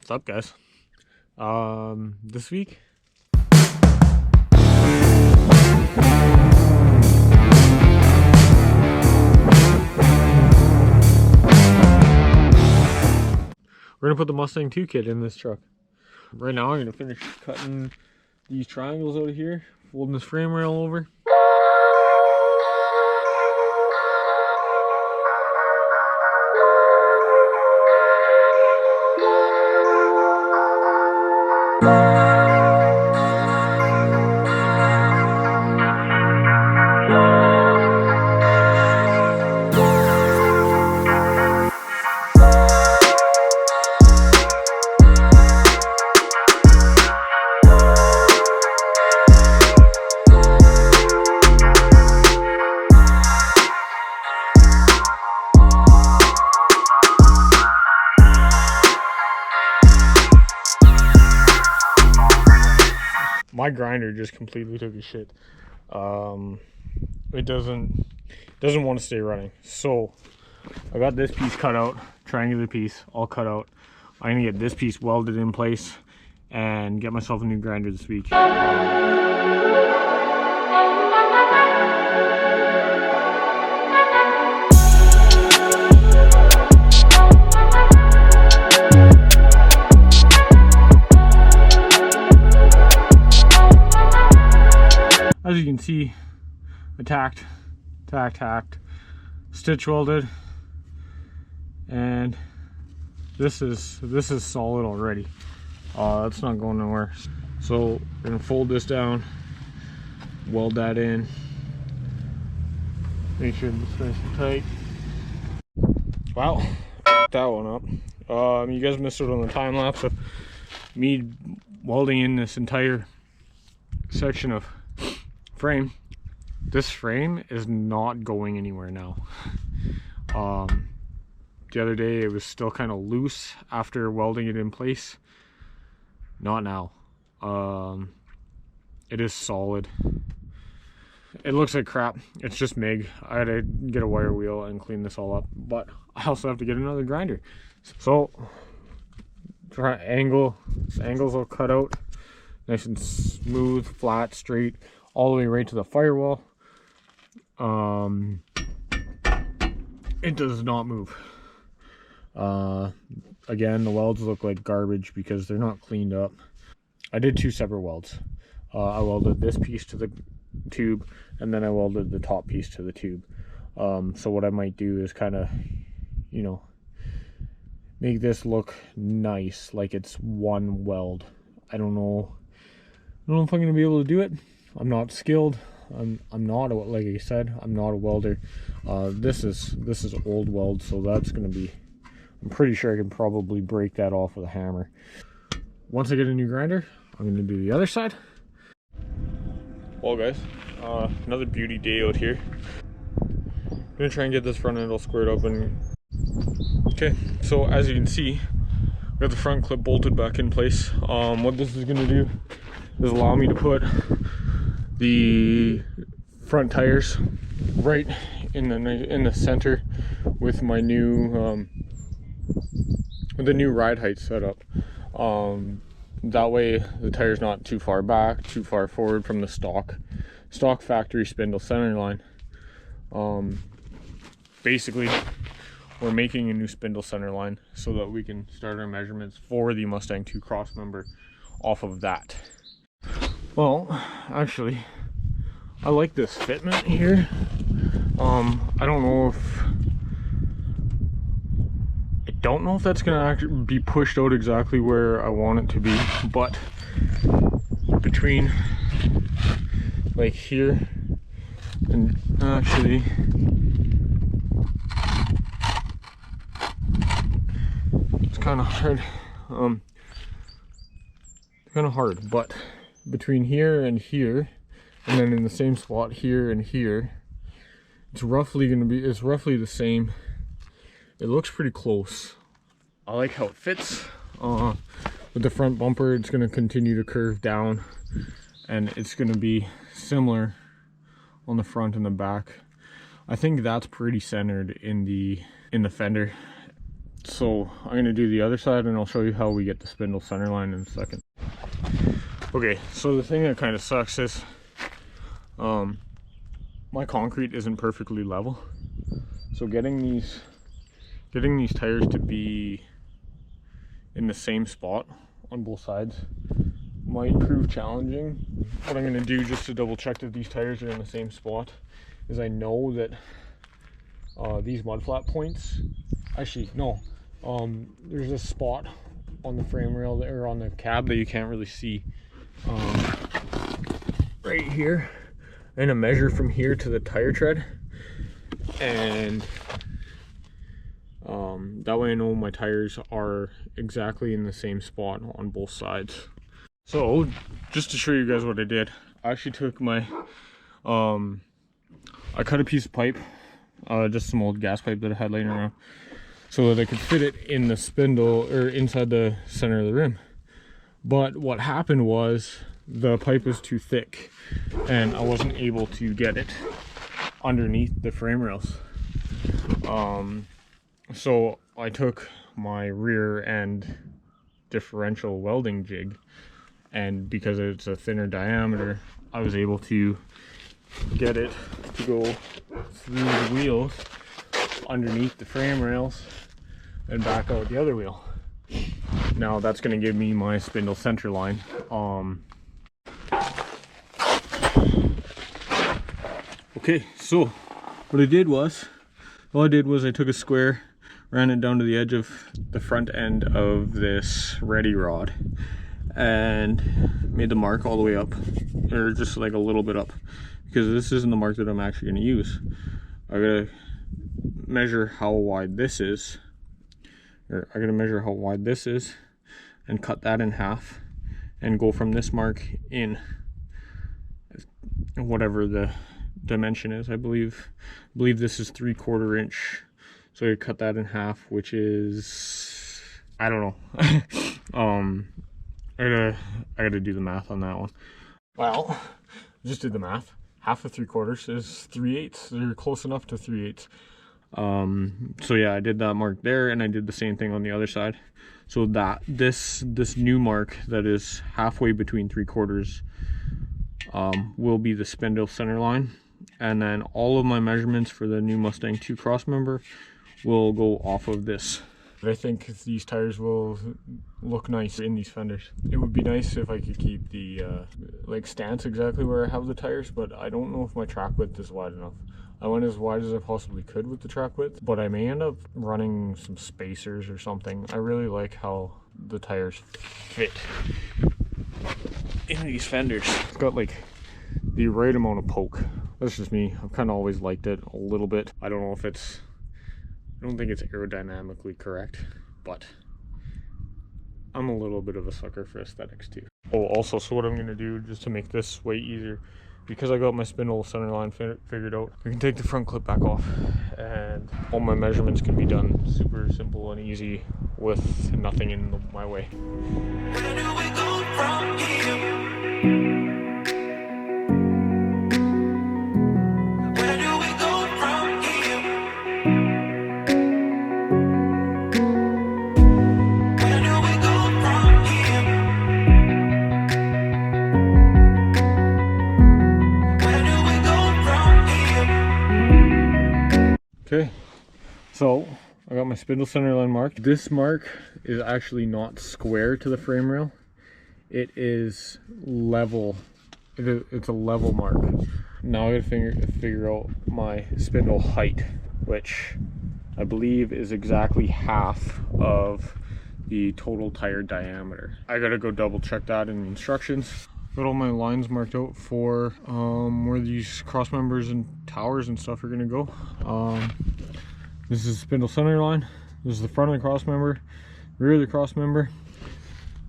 What's up, guys? This week we're gonna put the Mustang 2 kit in this truck. Right now I'm gonna finish cutting these triangles out of here, folding this frame rail over. My grinder just completely took a shit. It doesn't want to stay running. So I got this piece cut out, triangular piece, all cut out. I'm gonna get this piece welded in place and get myself a new grinder this week. As you can see, I tacked, stitch welded, and this is solid already. That's not going nowhere. So we're gonna fold this down, weld that in, make sure it's nice and tight. Wow, that one up. You guys missed it on the time lapse of me welding in this entire section of frame. This frame is not going anywhere now. The other day it was still kind of loose after welding it in place. Not now. It is solid. It looks like crap. It's just MIG. I had to get a wire wheel and clean this all up, but I also have to get another grinder. So angles will cut out nice and smooth, flat, straight, all the way right to the firewall. It does not move. Again, the welds look like garbage because they're not cleaned up. I did two separate welds. I welded this piece to the tube, and then I welded the top piece to the tube. So what I might do is kind of, you know, make this look nice, like it's one weld. I don't know if I'm gonna be able to do it. I'm not skilled. I'm not, like I said, I'm not a welder. This is old weld, so that's gonna be, I'm pretty sure I can probably break that off with a hammer. Once I get a new grinder, I'm gonna do the other side. Well guys, another beauty day out here. I'm gonna try and get this front end all squared up. And okay, so as you can see, we got the front clip bolted back in place. What this is gonna do is allow me to put the front tires right in the center with my new with the new ride height setup. That way the tire's not too far back, too far forward from the stock factory spindle center line. Basically we're making a new spindle center line so that we can start our measurements for the Mustang 2 cross member off of that. Well, actually, I like this fitment here. I don't know if that's gonna actually be pushed out exactly where I want it to be, but between like here and actually it's kind of hard, but between here and here, and then in the same spot here and here, it's roughly the same. It looks pretty close. I like how it fits. With the front bumper, it's going to continue to curve down, and it's going to be similar on the front and the back. I think that's pretty centered in the fender. So I'm going to do the other side and I'll show you how we get the spindle center line in a second. Okay, so the thing that kind of sucks is my concrete isn't perfectly level. So getting these tires to be in the same spot on both sides might prove challenging. What I'm going to do just to double check that these tires are in the same spot is I know that these mud flat points, actually no, there's a spot on the frame rail there, on the cab, that you can't really see, right here. I'm going to measure from here to the tire tread, and that way I know my tires are exactly in the same spot on both sides. So just to show you guys what I did, I actually took my I cut a piece of pipe, just some old gas pipe that I had laying around, so that I could fit it in the spindle, or inside the center of the rim. But what happened was the pipe was too thick and I wasn't able to get it underneath the frame rails. So I took my rear end differential welding jig, and because it's a thinner diameter, I was able to get it to go through the wheels underneath the frame rails and back out the other wheel. Now that's going to give me my spindle center line. Okay, so what I did was, I took a square, ran it down to the edge of the front end of this ready rod, and made the mark all the way up, or just like a little bit up, because this isn't the mark that I'm actually going to use. I gotta measure how wide this is, and cut that in half, and go from this mark in, whatever the dimension is. I believe this is 3/4 inch, so I cut that in half, which is, I don't know. I gotta do the math on that one. Well, just did the math. Half of 3/4 is 3/8. They're close enough to 3/8. So yeah, I did that mark there, and I did the same thing on the other side. So that this new mark that is halfway between 3/4 will be the spindle center line, and then all of my measurements for the new Mustang 2 crossmember will go off of this. I think these tires will look nice in these fenders. It would be nice if I could keep the like stance exactly where I have the tires, but I don't know if my track width is wide enough. I went as wide as I possibly could with the track width, but I may end up running some spacers or something. I really like how the tires fit in these fenders. It's got like the right amount of poke. That's just me. I've kind of always liked it a little bit. I don't know if it's, I don't think it's aerodynamically correct, but I'm a little bit of a sucker for aesthetics too. Oh, also, so what I'm gonna do, just to make this way easier, because I got my spindle center line figured out, I can take the front clip back off, and all my measurements can be done super simple and easy with nothing in my way. Where do we go from here? Okay, so I got my spindle center line marked. This mark is actually not square to the frame rail. It is level. It's a level mark. Now I gotta figure out my spindle height, which I believe is exactly half of the total tire diameter. I gotta go double check that in the instructions. Got all my lines marked out for where these cross members and towers and stuff are gonna go. This is the spindle center line. This is the front of the cross member, rear of the cross member,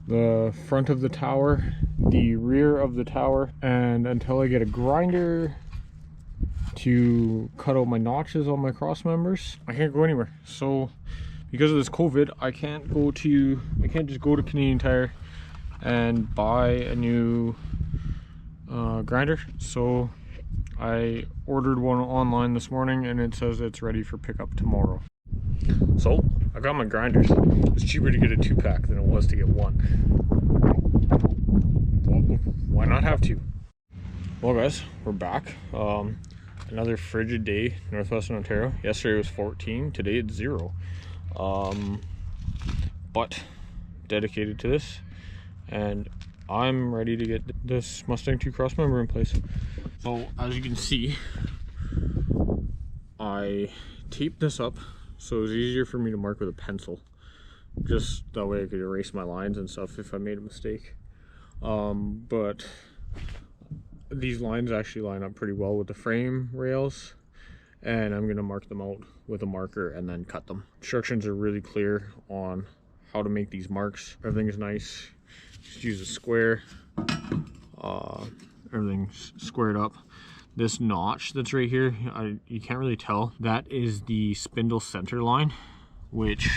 the front of the tower, the rear of the tower, and until I get a grinder to cut out my notches on my cross members, I can't go anywhere. So because of this COVID, I can't just go to Canadian Tire and buy a new grinder. So I ordered one online this morning, and it says it's ready for pickup tomorrow. So I got my grinders. It's cheaper to get a 2-pack than it was to get one. Well, why not have two? Well guys, we're back. Another frigid day, northwestern Ontario. Yesterday was 14, today it's 0. But dedicated to this, and I'm ready to get this Mustang 2 crossmember in place. So as you can see, I taped this up so it was easier for me to mark with a pencil, just that way I could erase my lines and stuff if I made a mistake. But these lines actually line up pretty well with the frame rails, and I'm gonna mark them out with a marker and then cut them. Instructions are really clear on how to make these marks. Everything is nice. Just use a square. Everything's squared up. This notch that's right here, you can't really tell. That is the spindle center line, which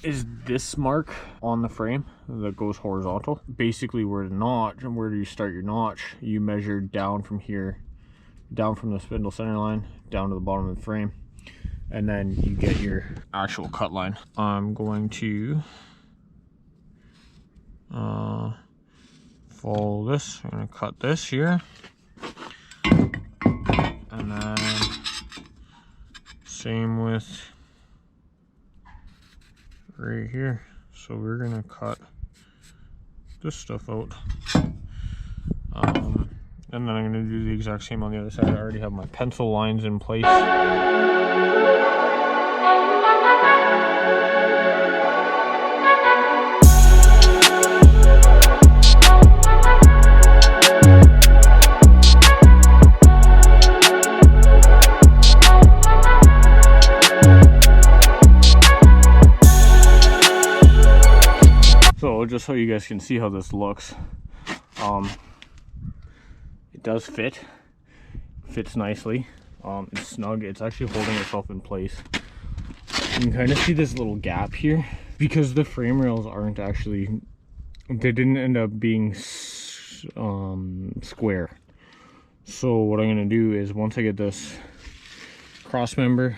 is this mark on the frame that goes horizontal. Basically where the notch, and where do you start your notch, you measure down from here, down from the spindle center line, down to the bottom of the frame, and then you get your actual cut line. I'm going to follow this. I'm going to cut this here, and then same with right here. So we're going to cut this stuff out, and then I'm going to do the exact same on the other side. I already have my pencil lines in place. So just so you guys can see how this looks, it does fits nicely. It's snug. It's actually holding itself in place. You can kind of see this little gap here because the frame rails aren't actually, they didn't end up being square. So what I'm going to do is, once I get this cross member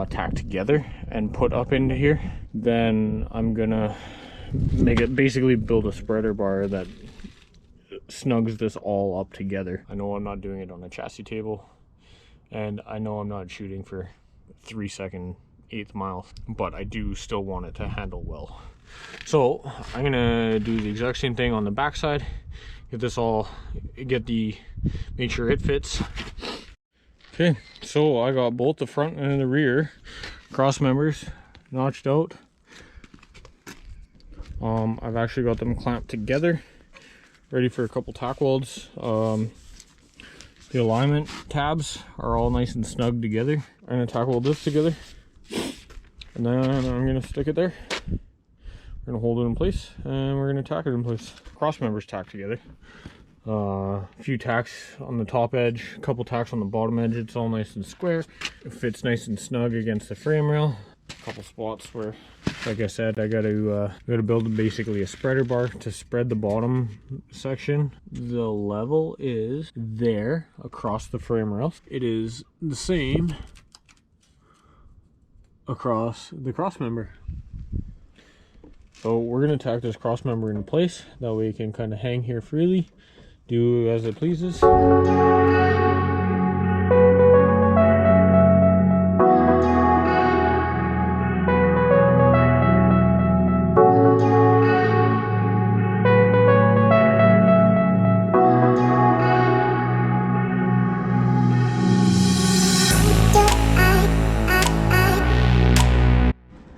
tacked together and put up into here, then I'm gonna make it, basically build a spreader bar that snugs this all up together. I know I'm not doing it on a chassis table, and I know I'm not shooting for 3-second 1/8 miles, but I do still want it to handle well. So I'm gonna do the exact same thing on the back side. Get this all, make sure it fits. Okay, so I got both the front and the rear cross members notched out. I've actually got them clamped together, ready for a couple tack welds. The alignment tabs are all nice and snug together. I'm gonna tack weld this together, and then I'm gonna stick it there. We're gonna hold it in place, and we're gonna tack it in place. Cross members tacked together. A few tacks on the top edge, a couple tacks on the bottom edge. It's all nice and square. It fits nice and snug against the frame rail. A couple spots where, like I said, I gotta build basically a spreader bar to spread the bottom section. The level is there across the frame rails. It is the same across the cross member. So we're gonna tack this cross member into place. That way it can kind of hang here freely, do as it pleases.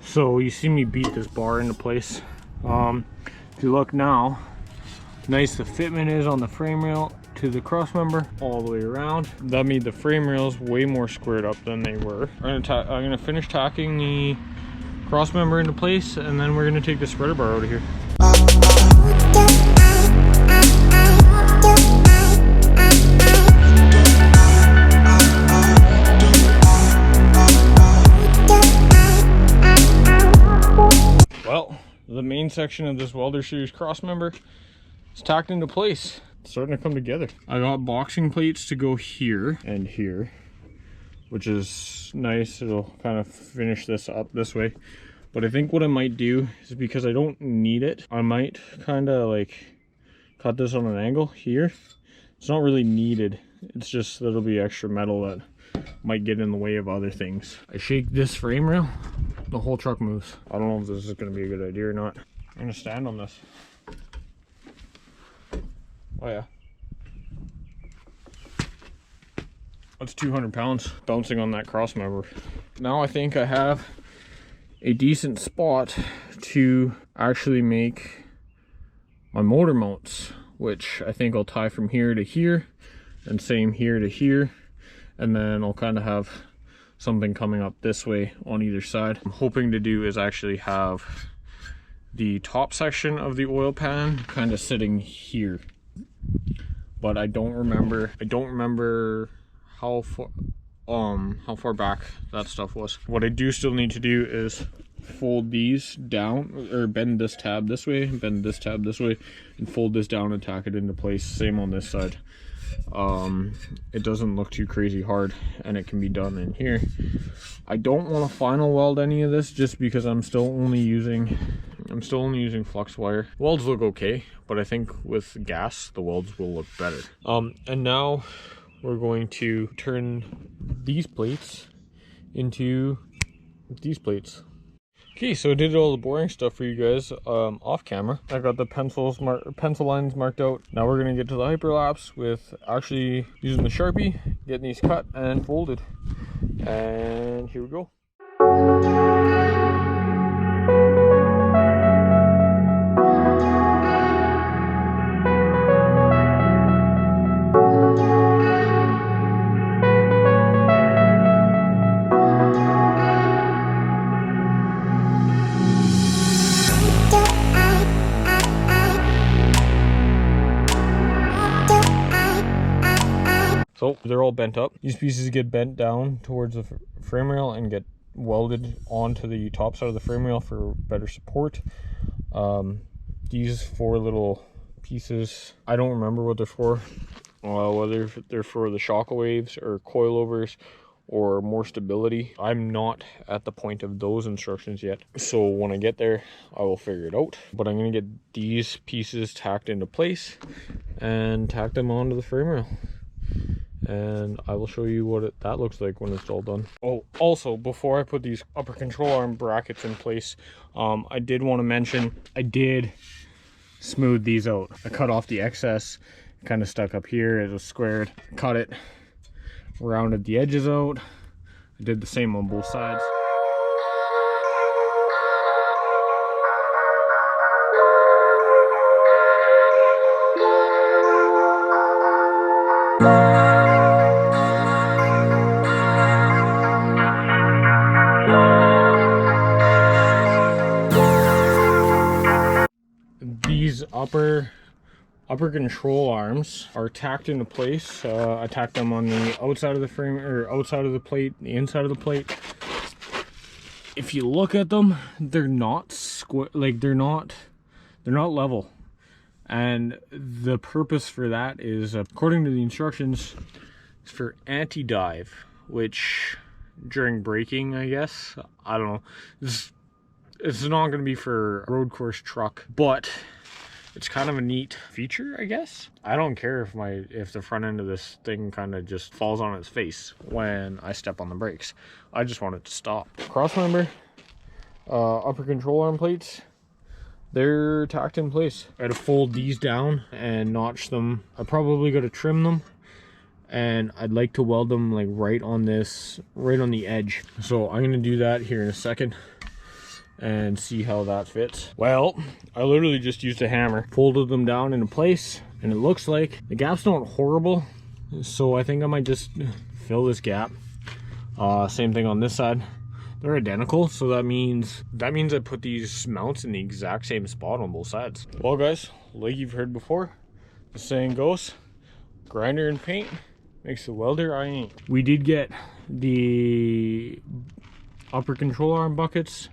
So you see me beat this bar into place. If you look now, nice the fitment is on the frame rail to the cross member all the way around. That made the frame rails way more squared up than they were. I'm gonna finish tacking the cross member into place, and then we're gonna take the spreader bar out of here. Well, the main section of this welder series cross member is tacked into place. It's starting to come together. I got boxing plates to go here and here. which is nice. It'll kind of finish this up this way. But I think what I might do is, because I don't need it, I might kind of like cut this on an angle here. It's not really needed. It's just that it'll be extra metal that might get in the way of other things. I shake this frame rail, the whole truck moves. I don't know if this is going to be a good idea or not. I'm going to stand on this. Oh yeah. That's 200 pounds bouncing on that cross member. Now I think I have a decent spot to actually make my motor mounts, which I think I'll tie from here to here and same here to here, and then I'll kind of have something coming up this way on either side. I'm hoping to do is actually have the top section of the oil pan kind of sitting here, but I don't remember how far back that stuff was. What I do still need to do is fold these down, or bend this tab this way, bend this tab this way, and fold this down and tack it into place. Same on this side. It doesn't look too crazy hard, and it can be done in here. I don't want to final weld any of this just because I'm still only using flux wire. Welds look okay, but I think with gas the welds will look better. And now we're going to turn these plates into these plates. Okay, so I did all the boring stuff for you guys off camera. I got the pencil lines marked out. Now we're gonna get to the hyperlapse with actually using the Sharpie, getting these cut and folded. And here we go. So they're all bent up. These pieces get bent down towards the frame rail and get welded onto the top side of the frame rail for better support. These 4 little pieces, I don't remember what they're for, whether they're for the shock waves or coilovers or more stability. I'm not at the point of those instructions yet, so when I get there I will figure it out. But I'm going to get these pieces tacked into place and tack them onto the frame rail, and I will show you what that looks like when it's all done. Oh, also, before I put these upper control arm brackets in place, I did want to mention I did smooth these out. I cut off the excess, kind of stuck up here. It was squared, cut it, rounded the edges out. I did the same on both sides. These upper control arms are tacked into place. I tacked them on the outside of the frame, or outside of the plate, the inside of the plate. If you look at them, they're not square, like they're not level. And the purpose for that is, according to the instructions, it's for anti-dive, which during braking, I guess, I don't know. It's not going to be for a road course truck, but it's kind of a neat feature, I guess. I don't care if the front end of this thing kind of just falls on its face when I step on the brakes. I just want it to stop. Cross member, upper control arm plates, they're tacked in place. I had to fold these down and notch them. I probably got to trim them, and I'd like to weld them like right on the edge. So I'm gonna do that here in a second and see how that fits. Well, I literally just used a hammer, folded them down into place, and it looks like the gap's not horrible, so I think I might just fill this gap. Same thing on this side. They're identical, so that means I put these mounts in the exact same spot on both sides. Well guys, like you've heard before, the saying goes, grinder and paint makes the welder I ain't. We did get the upper control arm buckets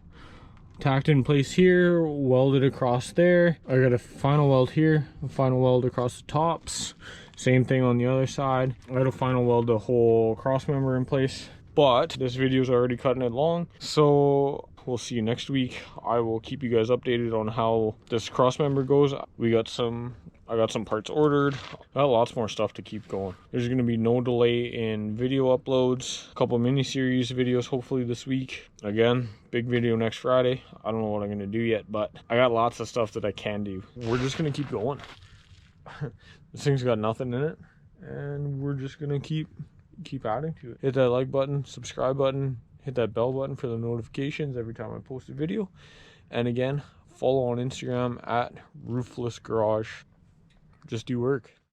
tacked in place here, welded across there. I got a final weld here, a final weld across the tops. Same thing on the other side. I got to final weld the whole cross member in place. but this video is already cutting it long, so we'll see you next week. I will keep you guys updated on how this cross member goes. I got some parts ordered. I got lots more stuff to keep going. There's going to be no delay in video uploads. A couple mini-series videos hopefully this week. Again, big video next Friday. I don't know what I'm going to do yet, but I got lots of stuff that I can do. We're just going to keep going. This thing's got nothing in it, and we're just going to keep adding to it. Hit that like button, subscribe button, hit that bell button for the notifications every time I post a video. And again, follow on Instagram at Roofless Garage. Just do work.